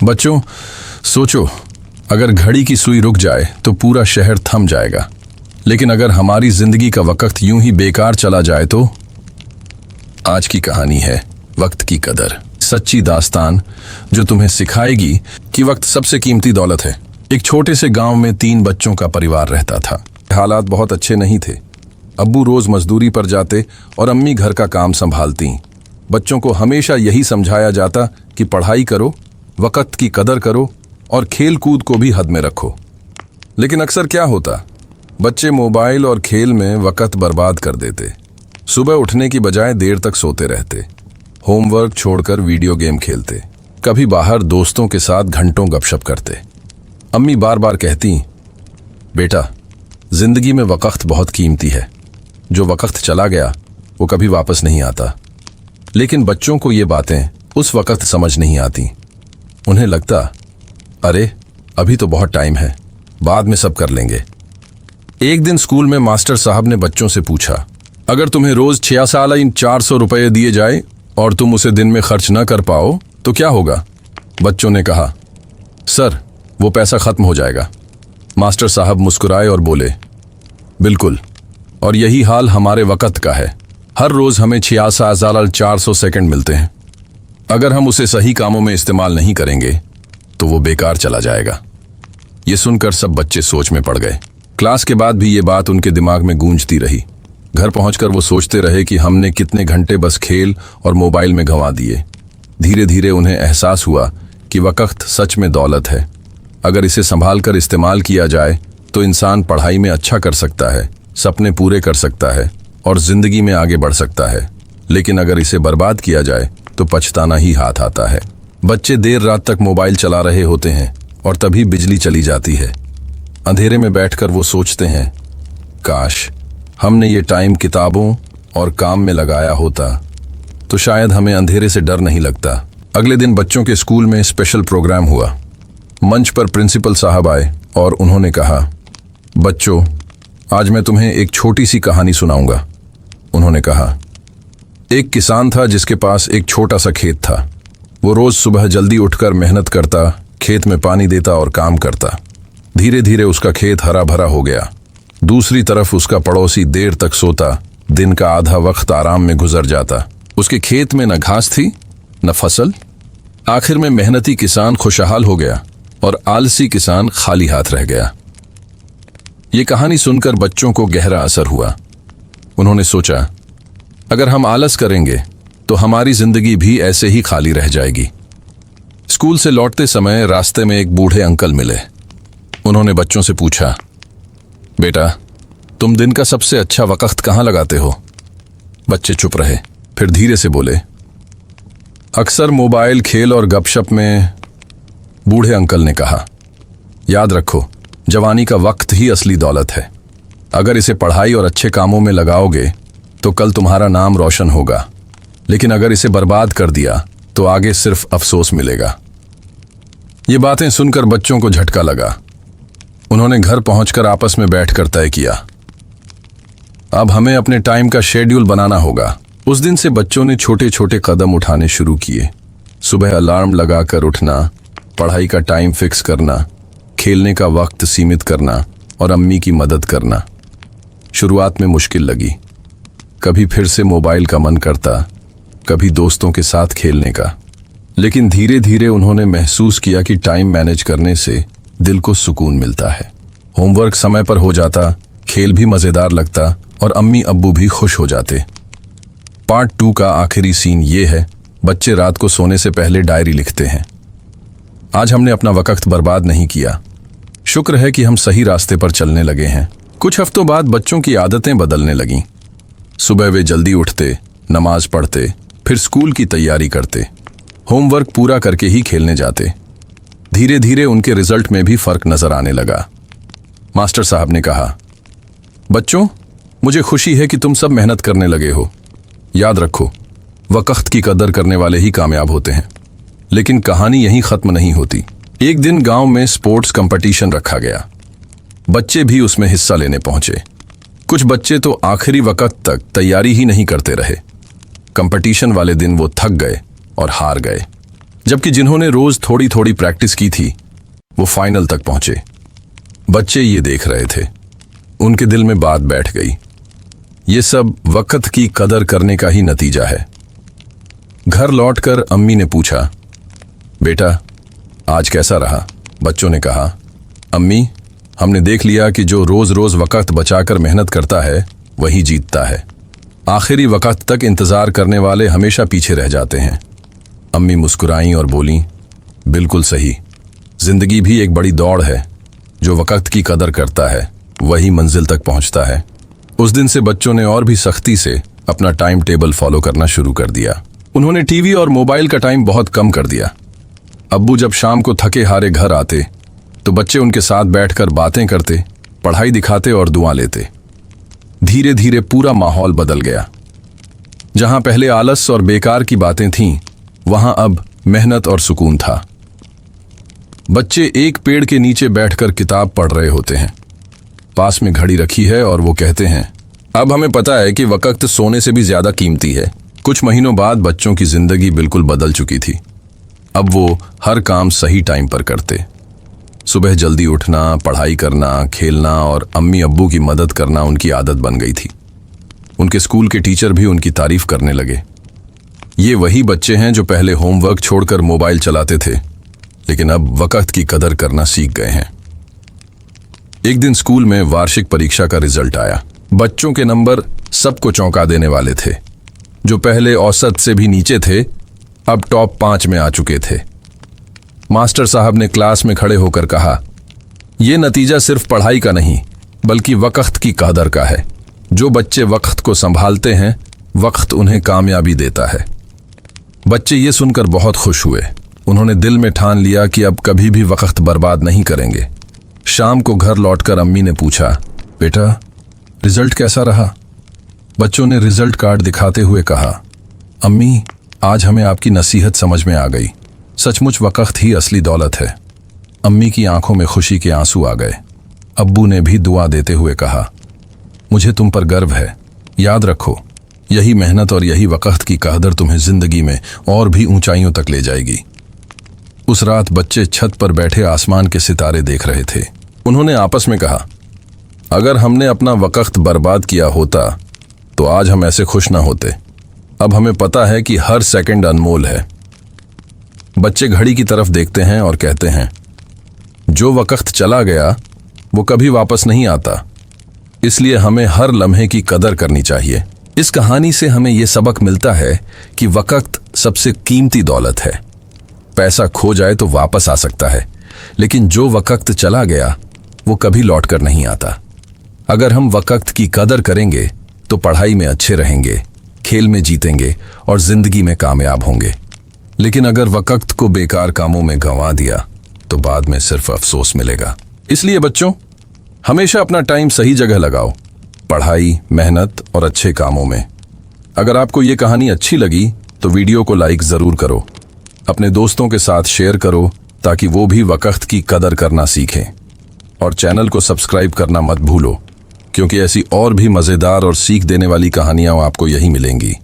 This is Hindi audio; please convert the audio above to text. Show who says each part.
Speaker 1: बच्चों, सोचो, अगर घड़ी की सुई रुक जाए तो पूरा शहर थम जाएगा। लेकिन अगर हमारी जिंदगी का वक्त यूं ही बेकार चला जाए तो? आज की कहानी है वक्त की कदर, सच्ची दास्तान जो तुम्हें सिखाएगी कि वक्त सबसे कीमती दौलत है। एक छोटे से गांव में 3 बच्चों का परिवार रहता था। हालात बहुत अच्छे नहीं थे। अब्बू रोज मजदूरी पर जाते और अम्मी घर का काम संभालती। बच्चों को हमेशा यही समझाया जाता कि पढ़ाई करो, वक्त की कदर करो और खेल कूद को भी हद में रखो। लेकिन अक्सर क्या होता, बच्चे मोबाइल और खेल में वक्त बर्बाद कर देते। सुबह उठने की बजाय देर तक सोते रहते, होमवर्क छोड़कर वीडियो गेम खेलते, कभी बाहर दोस्तों के साथ घंटों गपशप करते। अम्मी बार बार कहती, बेटा, जिंदगी में वक्त बहुत कीमती है। जो वक्त चला गया वो कभी वापस नहीं आता। लेकिन बच्चों को ये बातें उस वक्त समझ नहीं आती। उन्हें लगता, अरे अभी तो बहुत टाइम है, बाद में सब कर लेंगे। एक दिन स्कूल में मास्टर साहब ने बच्चों से पूछा, अगर तुम्हें रोज 400 रुपये दिए जाए और तुम उसे दिन में खर्च न कर पाओ तो क्या होगा? बच्चों ने कहा, सर वो पैसा खत्म हो जाएगा। मास्टर साहब मुस्कुराए और बोले, बिल्कुल, और यही हाल हमारे वक्त का है। हर रोज हमें 66,400 सेकंड मिलते हैं। अगर हम उसे सही कामों में इस्तेमाल नहीं करेंगे तो वो बेकार चला जाएगा। ये सुनकर सब बच्चे सोच में पड़ गए। क्लास के बाद भी ये बात उनके दिमाग में गूंजती रही। घर पहुंचकर वो सोचते रहे कि हमने कितने घंटे बस खेल और मोबाइल में गंवा दिए। धीरे धीरे उन्हें एहसास हुआ कि वक्त सच में दौलत है। अगर इसे संभाल कर इस्तेमाल किया जाए तो इंसान पढ़ाई में अच्छा कर सकता है, सपने पूरे कर सकता है और जिंदगी में आगे बढ़ सकता है। लेकिन अगर इसे बर्बाद किया जाए तो पछताना ही हाथ आता है। बच्चे देर रात तक मोबाइल चला रहे होते हैं और तभी बिजली चली जाती है। अंधेरे में बैठकर वो सोचते हैं, काश हमने ये टाइम किताबों और काम में लगाया होता तो शायद हमें अंधेरे से डर नहीं लगता। अगले दिन बच्चों के स्कूल में स्पेशल प्रोग्राम हुआ। मंच पर प्रिंसिपल साहब आए और उन्होंने कहा, बच्चों, आज मैं तुम्हें एक छोटी सी कहानी सुनाऊंगा। उन्होंने कहा, एक किसान था जिसके पास एक छोटा सा खेत था। वो रोज सुबह जल्दी उठकर मेहनत करता, खेत में पानी देता और काम करता। धीरे धीरे उसका खेत हरा भरा हो गया। दूसरी तरफ उसका पड़ोसी देर तक सोता, दिन का आधा वक्त आराम में गुजर जाता। उसके खेत में न घास थी न फसल। आखिर में मेहनती किसान खुशहाल हो गया और आलसी किसान खाली हाथ रह गया। ये कहानी सुनकर बच्चों को गहरा असर हुआ। उन्होंने सोचा, अगर हम आलस करेंगे तो हमारी जिंदगी भी ऐसे ही खाली रह जाएगी। स्कूल से लौटते समय रास्ते में एक बूढ़े अंकल मिले। उन्होंने बच्चों से पूछा, बेटा, तुम दिन का सबसे अच्छा वक्त कहाँ लगाते हो? बच्चे चुप रहे, फिर धीरे से बोले, अक्सर मोबाइल, खेल और गपशप में। बूढ़े अंकल ने कहा, याद रखो, जवानी का वक्त ही असली दौलत है। अगर इसे पढ़ाई और अच्छे कामों में लगाओगे तो कल तुम्हारा नाम रोशन होगा। लेकिन अगर इसे बर्बाद कर दिया तो आगे सिर्फ अफसोस मिलेगा। ये बातें सुनकर बच्चों को झटका लगा। उन्होंने घर पहुंचकर आपस में बैठकर तय किया, अब हमें अपने टाइम का शेड्यूल बनाना होगा। उस दिन से बच्चों ने छोटे छोटे कदम उठाने शुरू किए। सुबह अलार्म लगाकर उठना, पढ़ाई का टाइम फिक्स करना, खेलने का वक्त सीमित करना और अम्मी की मदद करना। शुरुआत में मुश्किल लगी। कभी फिर से मोबाइल का मन करता, कभी दोस्तों के साथ खेलने का। लेकिन धीरे धीरे उन्होंने महसूस किया कि टाइम मैनेज करने से दिल को सुकून मिलता है। होमवर्क समय पर हो जाता, खेल भी मजेदार लगता और अम्मी अब्बू भी खुश हो जाते। पार्ट 2 का आखिरी सीन ये है, बच्चे रात को सोने से पहले डायरी लिखते हैं। आज हमने अपना वक्त बर्बाद नहीं किया। शुक्र है कि हम सही रास्ते पर चलने लगे हैं। कुछ हफ्तों बाद बच्चों की आदतें बदलने लगीं। सुबह वे जल्दी उठते, नमाज पढ़ते, फिर स्कूल की तैयारी करते, होमवर्क पूरा करके ही खेलने जाते। धीरे धीरे उनके रिजल्ट में भी फर्क नजर आने लगा। मास्टर साहब ने कहा, बच्चों, मुझे खुशी है कि तुम सब मेहनत करने लगे हो। याद रखो, वक्त की कदर करने वाले ही कामयाब होते हैं। लेकिन कहानी यहीं खत्म नहीं होती। एक दिन गांव में स्पोर्ट्स कंपटीशन रखा गया। बच्चे भी उसमें हिस्सा लेने पहुंचे। कुछ बच्चे तो आखिरी वक्त तक तैयारी ही नहीं करते रहे। कंपटीशन वाले दिन वो थक गए और हार गए। जबकि जिन्होंने रोज थोड़ी थोड़ी प्रैक्टिस की थी वो फाइनल तक पहुंचे। बच्चे ये देख रहे थे, उनके दिल में बात बैठ गई। ये सब वक्त की कदर करने का ही नतीजा है। घर लौटकर अम्मी ने पूछा, बेटा आज कैसा रहा? बच्चों ने कहा, अम्मी हमने देख लिया कि जो रोज रोज वक्त बचाकर मेहनत करता है वही जीतता है। आखिरी वक्त तक इंतजार करने वाले हमेशा पीछे रह जाते हैं। अम्मी मुस्कुराईं और बोलीं, बिल्कुल सही, जिंदगी भी एक बड़ी दौड़ है। जो वक्त की कदर करता है वही मंजिल तक पहुंचता है। उस दिन से बच्चों ने और भी सख्ती से अपना टाइम टेबल फॉलो करना शुरू कर दिया। उन्होंने टीवी और मोबाइल का टाइम बहुत कम कर दिया। अब्बू जब शाम को थके हारे घर आते तो बच्चे उनके साथ बैठकर बातें करते, पढ़ाई दिखाते और दुआ लेते। धीरे धीरे पूरा माहौल बदल गया। जहां पहले आलस और बेकार की बातें थीं, वहां अब मेहनत और सुकून था। बच्चे एक पेड़ के नीचे बैठकर किताब पढ़ रहे होते हैं। पास में घड़ी रखी है और वो कहते हैं, अब हमें पता है कि वक्त सोने से भी ज्यादा कीमती है। कुछ महीनों बाद बच्चों की जिंदगी बिल्कुल बदल चुकी थी। अब वो हर काम सही टाइम पर करते। सुबह जल्दी उठना, पढ़ाई करना, खेलना और अम्मी अब्बू की मदद करना उनकी आदत बन गई थी। उनके स्कूल के टीचर भी उनकी तारीफ करने लगे। ये वही बच्चे हैं जो पहले होमवर्क छोड़कर मोबाइल चलाते थे, लेकिन अब वक्त की कदर करना सीख गए हैं। एक दिन स्कूल में वार्षिक परीक्षा का रिजल्ट आया। बच्चों के नंबर सबको चौंका देने वाले थे। जो पहले औसत से भी नीचे थे, अब टॉप 5 में आ चुके थे। मास्टर साहब ने क्लास में खड़े होकर कहा, यह नतीजा सिर्फ पढ़ाई का नहीं बल्कि वक्त की कदर का है। जो बच्चे वक्त को संभालते हैं, वक्त उन्हें कामयाबी देता है। बच्चे ये सुनकर बहुत खुश हुए। उन्होंने दिल में ठान लिया कि अब कभी भी वक्त बर्बाद नहीं करेंगे। शाम को घर लौटकर अम्मी ने पूछा, बेटा रिजल्ट कैसा रहा? बच्चों ने रिजल्ट कार्ड दिखाते हुए कहा, अम्मी आज हमें आपकी नसीहत समझ में आ गई। सचमुच वक्त ही असली दौलत है। अम्मी की आंखों में खुशी के आंसू आ गए। अब्बू ने भी दुआ देते हुए कहा, मुझे तुम पर गर्व है। याद रखो, यही मेहनत और यही वक्त की कदर तुम्हें जिंदगी में और भी ऊंचाइयों तक ले जाएगी। उस रात बच्चे छत पर बैठे आसमान के सितारे देख रहे थे। उन्होंने आपस में कहा, अगर हमने अपना वक्त बर्बाद किया होता तो आज हम ऐसे खुश ना होते। अब हमें पता है कि हर सेकंड अनमोल है। बच्चे घड़ी की तरफ देखते हैं और कहते हैं, जो वक्त चला गया वो कभी वापस नहीं आता, इसलिए हमें हर लम्हे की कदर करनी चाहिए। इस कहानी से हमें यह सबक मिलता है कि वक्त सबसे कीमती दौलत है। पैसा खो जाए तो वापस आ सकता है, लेकिन जो वक्त चला गया वो कभी लौट कर नहीं आता। अगर हम वक्त की कदर करेंगे तो पढ़ाई में अच्छे रहेंगे, खेल में जीतेंगे और जिंदगी में कामयाब होंगे। लेकिन अगर वक्त को बेकार कामों में गंवा दिया तो बाद में सिर्फ अफसोस मिलेगा। इसलिए बच्चों, हमेशा अपना टाइम सही जगह लगाओ, पढ़ाई, मेहनत और अच्छे कामों में। अगर आपको ये कहानी अच्छी लगी तो वीडियो को लाइक जरूर करो, अपने दोस्तों के साथ शेयर करो ताकि वो भी वक्त की कदर करना सीखें, और चैनल को सब्सक्राइब करना मत भूलो, क्योंकि ऐसी और भी मज़ेदार और सीख देने वाली कहानियां आपको यहीं मिलेंगी।